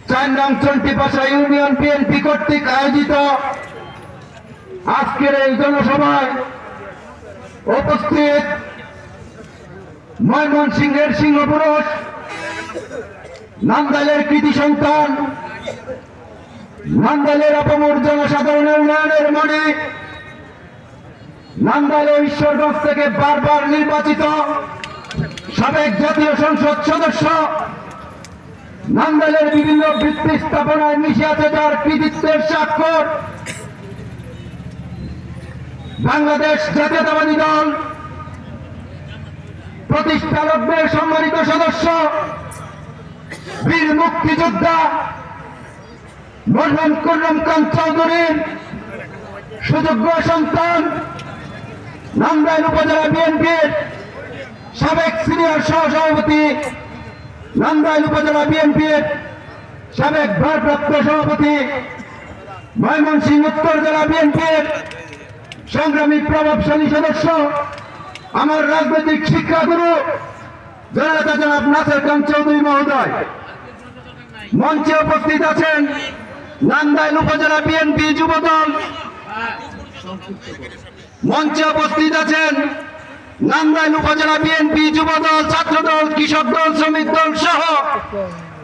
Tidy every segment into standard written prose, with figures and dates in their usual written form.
4 নং চন্টিপাশা union BNP কর্তৃক আয়োজিত আজকের এই জনসভায় উপস্থিত ময়মনসিংহের সিংহপুরুষ, নান্দাইলের কৃতি সন্তান, নান্দাইলের অপমূর জনসাধারণের উন্নয়নের মণি, নান্দাইল ও ঈশ্বরগঞ্জ থেকে বারবার নির্বাচিত সাবেক জাতীয় সংসদ সদস্য, নান্দাইলের বিভিন্ন ভিত্তি স্থাপনায় মিশে আছে যার কৃতিত্বের স্বাক্ষর বাংলাদেশ জাতীয়তাবাদী দল প্রতিষ্ঠা লগ্নের সম্মানিত সদস্য, বীর মুক্তিযোদ্ধা মরহুম কুররম খান চৌধুরীর সুযোগ্য সন্তান, নান্দাইল উপজেলা বিএনপির সাবেক সিনিয়র সহসভাপতি, নান্দাইল উপজেলা বিএনপির সাবেক ভারপ্রাপ্ত সভাপতি, ময়মনসিংহ উত্তর জেলা বিএনপির সংগ্রামী প্রভাবশালী সদস্য, আমার রাজনৈতিক শিক্ষাগুরু জনাব নাসের খান চৌধুরী মহোদয়। মঞ্চে উপস্থিত আছেন নান্দাইল উপজেলা বিএনপি যুবদল, মঞ্চে উপস্থিত আছেন নান্দাইল উপজেলা বিএনপি যুবদল, ছাত্রদল, কৃষক দল, শ্রমিক দল সহ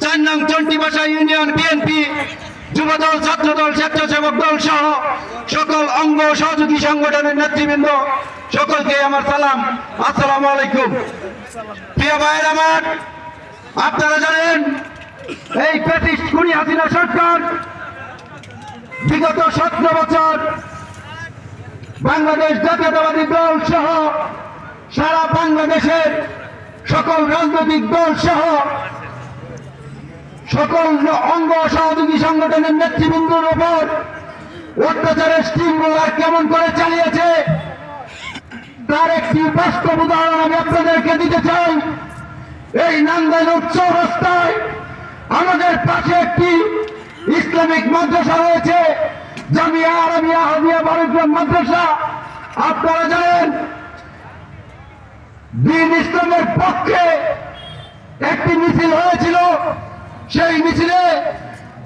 4 নং চন্টিপাশা ইউনিয়ন বিএনপি যুবদল, ছাত্রদল, স্বেচ্ছাসেবক দল সহ সকল অঙ্গ সহযোগী সংগঠনের নেতৃবৃন্দ, সকলকে আমার সালাম, আসসালামু আলাইকুম। প্রিয় ভাইয়ের আমার, আপনারা জানেন এই ফ্যাসিস্ট খুনি হাসিনা সরকার বিগত 17 বছর বাংলাদেশ জাতীয়তাবাদী দল সহ সারা বাংলাদেশের সকল রাজনৈতিক দল সহ সকল অঙ্গ সহযোগী সংগঠনের নেতৃবৃন্দের উপর অত্যাচারের স্টিম রোলার কেমন করে চালিয়েছে তার একটি বাস্তব উদাহরণ আমি আপনাদেরকে দিতে চাই। এই নান্দাইল চৌরাস্তায় আমাদের পাশে একটি ইসলামিক মাদ্রাসা রয়েছে, জামিয়া আরবিয়া হাদিয়া বারুগ্রাম মাদ্রাসা। আপনারা জানেন দ্বীন ইসলামের পক্ষে একটি মিছিল হয়েছিল, সেই মিছিলে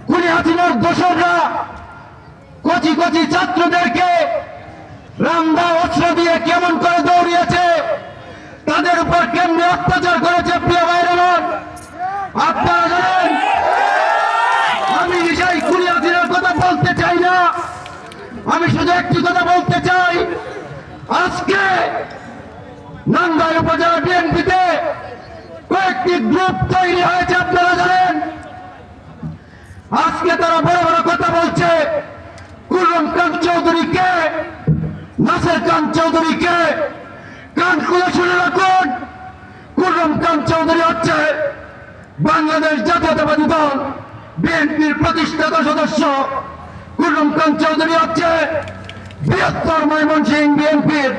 খুনি হাসিনার দোসররা কচি কচি ছাত্রদেরকে রামদা অস্ত্র দিয়ে কেমন করে দৌড়িয়েছে, তাদের উপর কেমনে অত্যাচার করেছে। প্রিয় ভাইরা, আপনারা জানেন আমি সেই খুনি হাসিনার কথা বলতে চাই না, আমি শুধু একটি কথা বলতে চাই। আজকে নান্দাইল উপজেলা বিএনপিতে কয়েকটি গ্রুপ তৈরি হয়েছে, আপনারা জানেন। আজকে তারা বড় বড় কথা বলছে, কুররম খান চৌধুরীকে, নাসের খান চৌধুরীকে কান খুলে শুনে রাখুন। কুররম খান চৌধুরী হচ্ছে বাংলাদেশ জাতীয়তাবাদী দল বিএনপির প্রতিষ্ঠাতা সদস্য, কুররম খান চৌধুরী হচ্ছে বৃহত্তর ময়মনসিংহ বিএনপির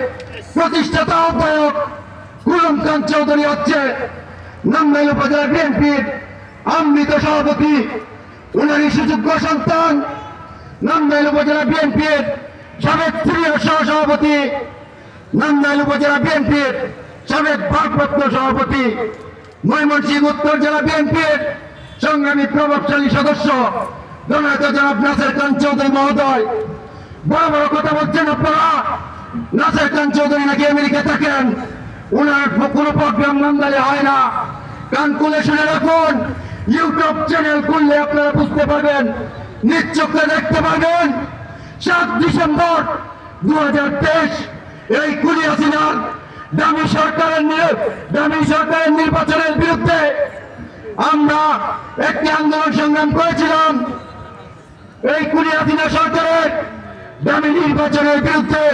প্রতিষ্ঠাতা আহ্বায়ক, কুররম খান চৌধুরী হচ্ছে নান্দাইল উপজেলা বিএনপির আমৃত সভাপতি, উনারই সুযোগ্য সন্তান, নান্দাইল উপজেলা বিএনপির সাবেক সিনিয়র সহসভাপতি, নান্দাইল উপজেলা বিএনপির সাবেক ভারপ্রাপ্ত সভাপতি, ময়মনসিংহ উত্তর জেলা বিএনপির সংগ্রামী প্রভাবশালী সদস্য জনাব নাসের খান চৌধুরী মহোদয়। বড় বড় কথা বলছেন আপনারা। নাসের খান চৌধুরী নাকি আমেরিকা থাকেন, উনার কোনো প্রোগ্রাম নান্দাইলে হয় না। কান খুলে শুনে রাখুন, ইউটিউব চ্যানেল খুললে আপনারা বুঝতে পারবেন, নিজ চোখে দেখতে পারবেন। 7 ডিসেম্বর 2023 এই খুনি হাসিনার দামি সরকারের নির্বাচনের বিরুদ্ধে আমরা একটি আন্দোলন সংগ্রাম করেছিলাম। এই খুনি হাসিনা সরকারের দামি নির্বাচনের বিরুদ্ধে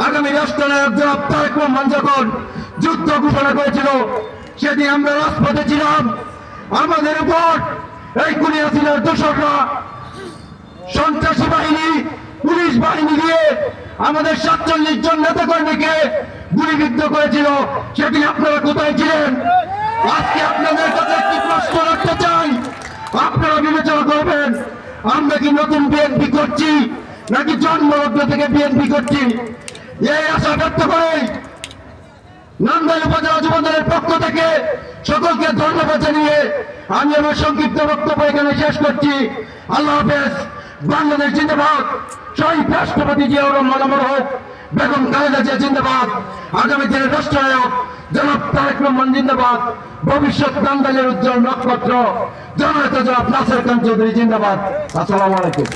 আগামী রাষ্ট্রনায়ক জনাব তারেক রহমান যখন যুদ্ধ ঘোষণা করেছিল, সেদিন আমরা রাজপথে ছিলাম। আমাদের উপর এই খুনি হাসিনার দোসররা সন্ত্রাসী বাহিনী, পুলিশ বাহিনী দিয়ে আমাদের 47 জন নেতাকর্মীকে গুলিবিদ্ধ করেছিল। সেদিন আপনারা কোথায় ছিলেন? আজকে আপনাদের কাছে একটি প্রশ্ন রাখতে চাই, আপনারা বিবেচনা করবেন, আমরা কি নতুন বিএনপি করছি নাকি জন্মলগ্ন থেকে বিএনপি করছি? এই আশা ব্যক্ত করে নান্দাইল উপজেলা যুবদলের পক্ষ থেকে সকলকে ধন্যবাদ জানিয়ে আমি আমার সংক্ষিপ্ত বক্তব্য এখানে শেষ করছি। আল্লাহ হাফেজ। বাংলাদেশ জিন্দাবাদ। শহীদ রাষ্ট্রপতি জিয়াউর রহমান অমর হোক। বেগম খালেদা জিয়া জিন্দাবাদ। আগামী দিনের রাষ্ট্রনায়ক জনাব তারেক রহমান জিন্দাবাদ। ভবিষ্যৎ নান্দাইলের উজ্জ্বল নক্ষত্র জননেতা জনাব নাসের খান চৌধুরী জিন্দাবাদ। আসসালামু আলাইকুম।